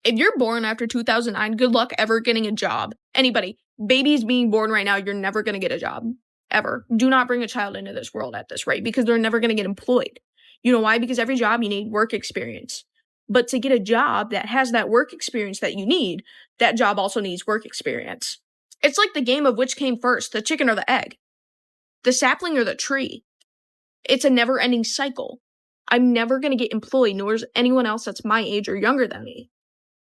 If you're born after 2009, good luck ever getting a job. Anybody, babies being born right now, you're never going to get a job. Ever. Do not bring a child into this world at this rate because they're never going to get employed. You know why? Because every job you need work experience. But to get a job that has that work experience that you need, that job also needs work experience. It's like the game of which came first, the chicken or the egg, the sapling or the tree. It's a never-ending cycle. I'm never going to get employed, nor is anyone else that's my age or younger than me.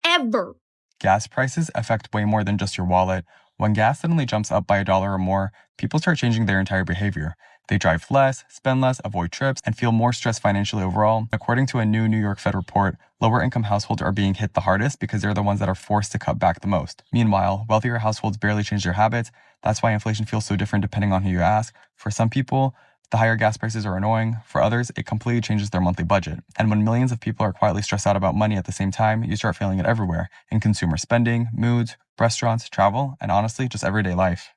Ever. Gas prices affect way more than just your wallet. When gas suddenly jumps up by $1 or more, people start changing their entire behavior. They drive less, spend less, avoid trips, and feel more stressed financially overall. According to a new New York Fed report, lower-income households are being hit the hardest because they're the ones that are forced to cut back the most. Meanwhile, wealthier households barely change their habits. That's why inflation feels so different depending on who you ask. For some people, the higher gas prices are annoying. For others, it completely changes their monthly budget. And when millions of people are quietly stressed out about money at the same time, you start feeling it everywhere, in consumer spending, moods, restaurants, travel, and honestly, just everyday life.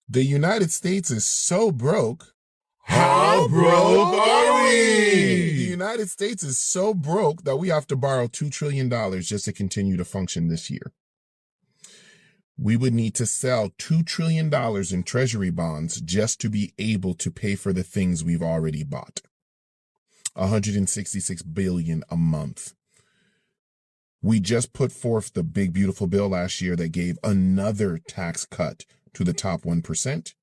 The United States is so broke. How broke are we? The United States is so broke that we have to borrow $2 trillion just to continue to function this year. We would need to sell $2 trillion in treasury bonds just to be able to pay for the things we've already bought. $166 billion a month. We just put forth the big, beautiful bill last year that gave another tax cut to the top 1%.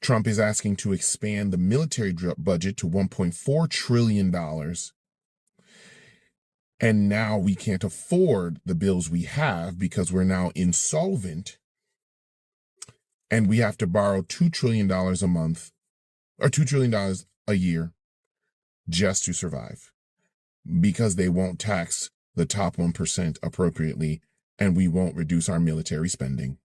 Trump is asking to expand the military budget to $1.4 trillion. And now we can't afford the bills we have because we're now insolvent. And we have to borrow $2 trillion a month or $2 trillion a year just to survive because they won't tax the top 1% appropriately and we won't reduce our military spending.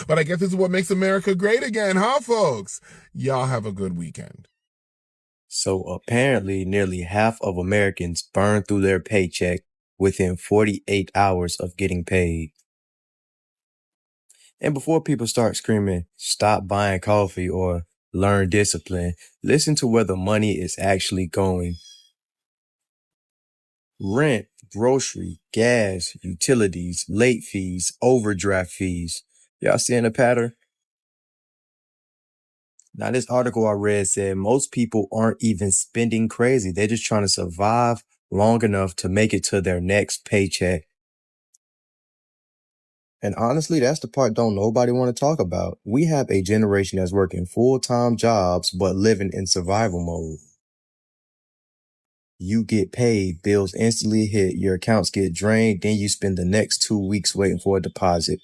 But I guess this is what makes America great again, huh, folks? Y'all have a good weekend. So apparently nearly half of Americans burn through their paycheck within 48 hours of getting paid. And before people start screaming, stop buying coffee or learn discipline, listen to where the money is actually going. Rent, grocery, gas, utilities, late fees, overdraft fees. Y'all seeing the pattern? Now, this article I read said most people aren't even spending crazy. They're just trying to survive long enough to make it to their next paycheck. And honestly, that's the part don't nobody want to talk about. We have a generation that's working full-time jobs, but living in survival mode. You get paid, bills instantly hit, your accounts get drained, then you spend the next 2 weeks waiting for a deposit.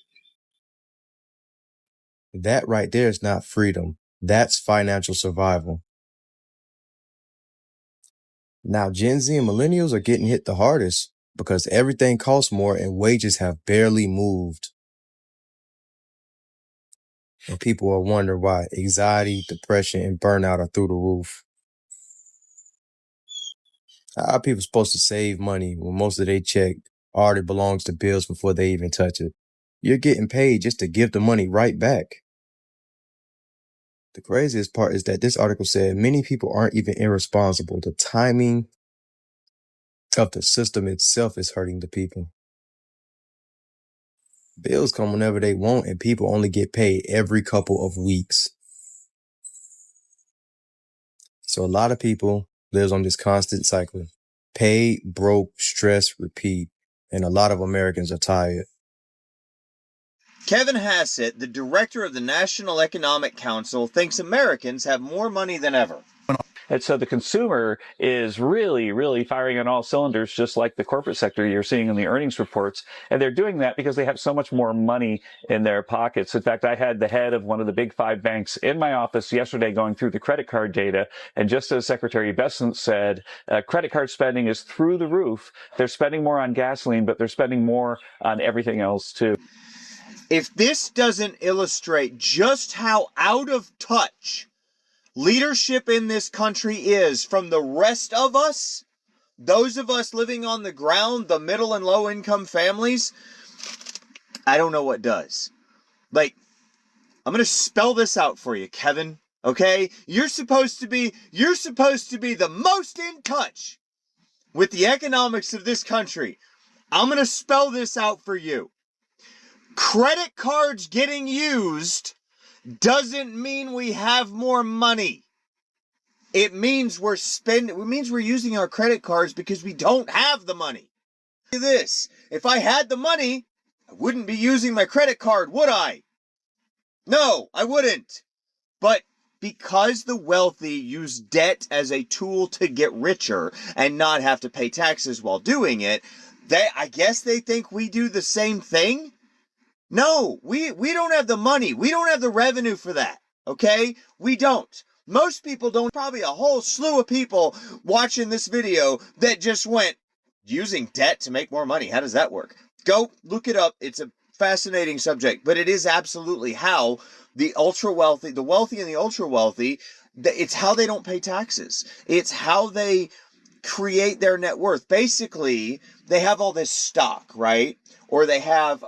That right there is not freedom. That's financial survival. Now, Gen Z and millennials are getting hit the hardest because everything costs more and wages have barely moved. And people are wondering why anxiety, depression, and burnout are through the roof. How are people supposed to save money when most of their check already belongs to bills before they even touch it? You're getting paid just to give the money right back. The craziest part is that this article said many people aren't even irresponsible. The timing of the system itself is hurting the people. Bills come whenever they want, and people only get paid every couple of weeks. So a lot of people lives on this constant cycle. Paid, broke, stress, repeat. And a lot of Americans are tired. Kevin Hassett, the director of the National Economic Council, thinks Americans have more money than ever. And so the consumer is really, really firing on all cylinders, just like the corporate sector you're seeing in the earnings reports. And they're doing that because they have so much more money in their pockets. In fact, I had the head of one of the big 5 banks in my office yesterday going through the credit card data. And just as Secretary Bessent said, credit card spending is through the roof. They're spending more on gasoline, but they're spending more on everything else too. If this doesn't illustrate just how out of touch leadership in this country is from the rest of us, those of us living on the ground, the middle and low income families, I don't know what does. Like, I'm going to spell this out for you, Kevin, Okay? You're supposed to be the most in touch with the economics of this country. I'm going to spell this out for you. Credit cards getting used doesn't mean we have more money. It means we're using our credit cards because we don't have the money. This, if I had the money, I wouldn't be using my credit card, would I? No, I wouldn't. But because the wealthy use debt as a tool to get richer and not have to pay taxes while doing it, I guess they think we do the same thing? No, we don't have the money. We don't have the revenue for that. Okay? We don't. Most people don't. Probably a whole slew of people watching this video that just went, using debt to make more money. How does that work? Go look it up. It's a fascinating subject, but it is absolutely how the ultra wealthy, the wealthy and the ultra wealthy, it's how they don't pay taxes. It's how they create their net worth. Basically, they have all this stock, right? Or they have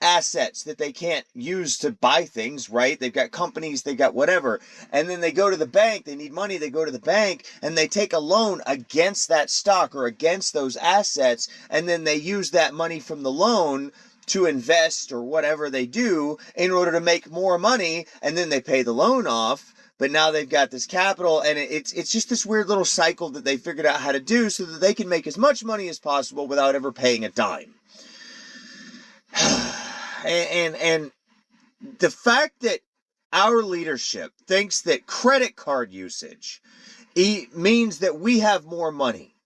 assets that they can't use to buy things, right? They've got companies, they've got whatever. And then they go to the bank, they need money, they go to the bank and they take a loan against that stock or against those assets. And then they use that money from the loan to invest or whatever they do in order to make more money. And then they pay the loan off. But now they've got this capital, and it's just this weird little cycle that they figured out how to do so that they can make as much money as possible without ever paying a dime. And the fact that our leadership thinks that credit card usage means that we have more money,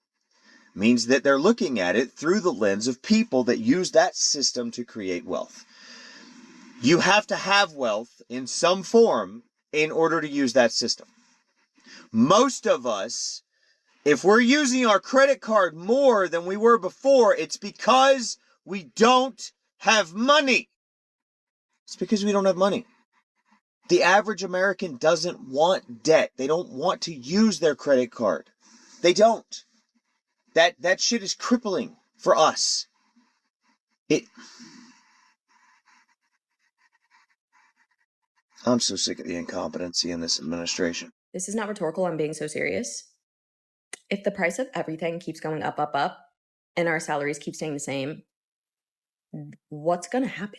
means that they're looking at it through the lens of people that use that system to create wealth. You have to have wealth in some form in order to use that system. Most of us, if we're using our credit card more than we were before, it's because we don't have money. It's because we don't have money. The average American doesn't want debt. They don't want to use their credit card. They don't. That shit is crippling for us. I'm so sick of the incompetency in this administration. This is not rhetorical. I'm being so serious. If the price of everything keeps going up, and our salaries keep staying the same, what's going to happen?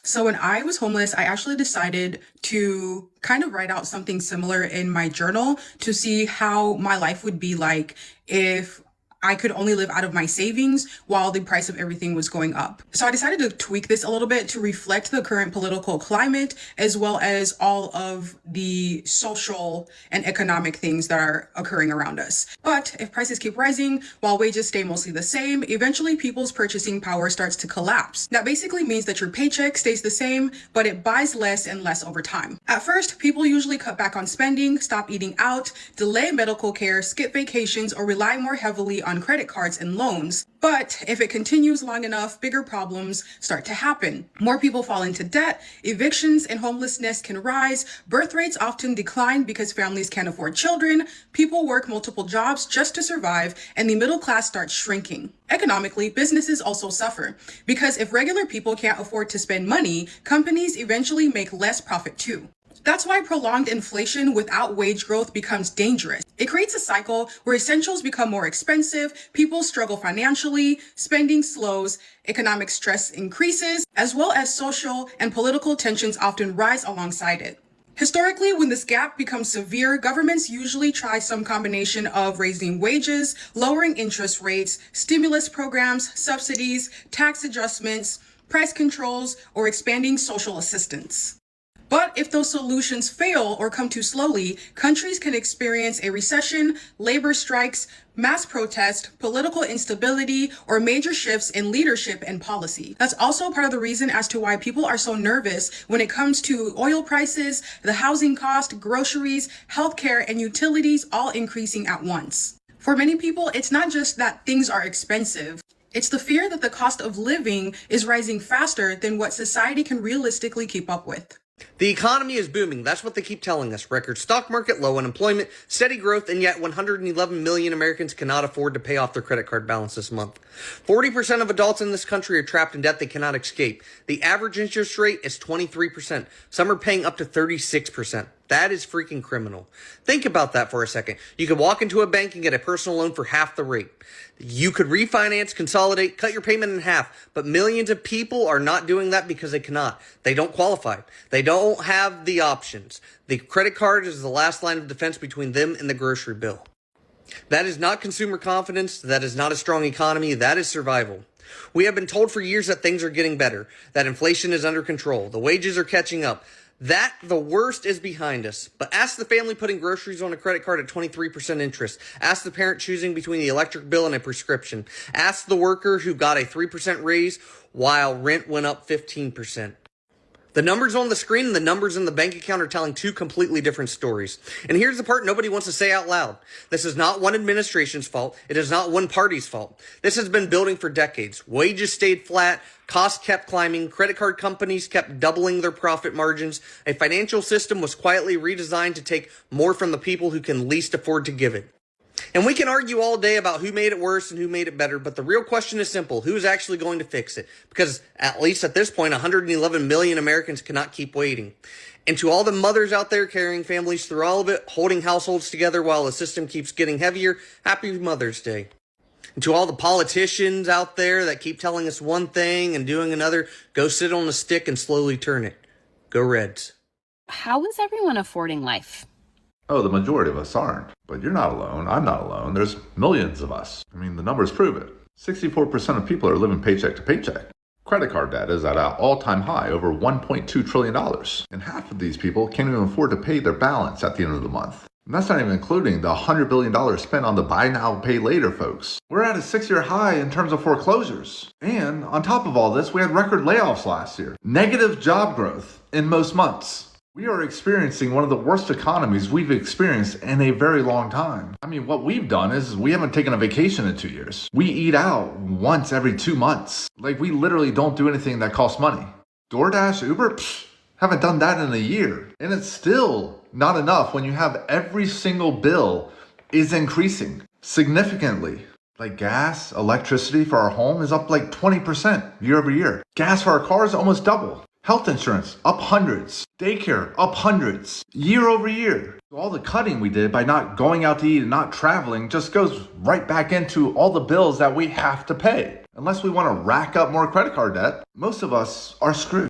So when I was homeless, I actually decided to kind of write out something similar in my journal to see how my life would be like if I could only live out of my savings while the price of everything was going up. So I decided to tweak this a little bit to reflect the current political climate, as well as all of the social and economic things that are occurring around us. But if prices keep rising while wages stay mostly the same, eventually people's purchasing power starts to collapse. That basically means that your paycheck stays the same, but it buys less and less over time. At first, people usually cut back on spending, stop eating out, delay medical care, skip vacations, or rely more heavily on credit cards and loans. But if it continues long enough, bigger problems start to happen. More people fall into debt, evictions and homelessness can rise, birth rates often decline because families can't afford children, people work multiple jobs just to survive, and the middle class starts shrinking. Economically, businesses also suffer because if regular people can't afford to spend money, companies eventually make less profit too. That's why prolonged inflation without wage growth becomes dangerous. It creates a cycle where essentials become more expensive, people struggle financially, spending slows, economic stress increases, as well as social and political tensions often rise alongside it. Historically, when this gap becomes severe, governments usually try some combination of raising wages, lowering interest rates, stimulus programs, subsidies, tax adjustments, price controls, or expanding social assistance. But if those solutions fail or come too slowly, countries can experience a recession, labor strikes, mass protest, political instability, or major shifts in leadership and policy. That's also part of the reason as to why people are so nervous when it comes to oil prices, the housing cost, groceries, healthcare, and utilities all increasing at once. For many people, it's not just that things are expensive. It's the fear that the cost of living is rising faster than what society can realistically keep up with. The economy is booming. That's what they keep telling us. Record stock market, low unemployment, steady growth, and yet 111 million Americans cannot afford to pay off their credit card balance this month. 40% of adults in this country are trapped in debt they cannot escape. The average interest rate is 23%. Some are paying up to 36%. That is freaking criminal. Think about that for a second. You could walk into a bank and get a personal loan for half the rate. You could refinance, consolidate, cut your payment in half, but millions of people are not doing that because they cannot. They don't qualify. They don't have the options. The credit card is the last line of defense between them and the grocery bill. That is not consumer confidence. That is not a strong economy. That is survival. We have been told for years that things are getting better, that inflation is under control, the wages are catching up, that the worst is behind us. But ask the family putting groceries on a credit card at 23% interest. Ask the parent choosing between the electric bill and a prescription. Ask the worker who got a 3% raise while rent went up 15%. The numbers on the screen and the numbers in the bank account are telling two completely different stories. And here's the part nobody wants to say out loud. This is not one administration's fault. It is not one party's fault. This has been building for decades. Wages stayed flat. Costs kept climbing. Credit card companies kept doubling their profit margins. A financial system was quietly redesigned to take more from the people who can least afford to give it. And we can argue all day about who made it worse and who made it better, but the real question is simple. Who's actually going to fix it? Because at least at this point, 111 million Americans cannot keep waiting. And to all the mothers out there carrying families through all of it, holding households together while the system keeps getting heavier, happy Mother's Day. And to all the politicians out there that keep telling us one thing and doing another, go sit on a stick and slowly turn it. Go Reds. How is everyone affording life? Oh, the majority of us aren't. But you're not alone. I'm not alone. There's millions of us. I mean, the numbers prove it. 64% of people are living paycheck to paycheck. Credit card debt is at an all-time high, over $1.2 trillion. And half of these people can't even afford to pay their balance at the end of the month. And that's not even including the $100 billion spent on the buy now, pay later folks. We're at a 6-year high in terms of foreclosures. And on top of all this, we had record layoffs last year. Negative job growth in most months. We are experiencing one of the worst economies we've experienced in a very long time. I mean, what we've done is we haven't taken a vacation in 2 years. We eat out once every 2 months. Like, we literally don't do anything that costs money. DoorDash, Uber, haven't done that in a year. And it's still not enough when you have every single bill is increasing significantly. Like gas, electricity for our home is up like 20% year over year. Gas for our cars almost double. Health insurance, up hundreds. Daycare, up hundreds. Year over year. All the cutting we did by not going out to eat and not traveling just goes right back into all the bills that we have to pay. Unless we want to rack up more credit card debt, most of us are screwed.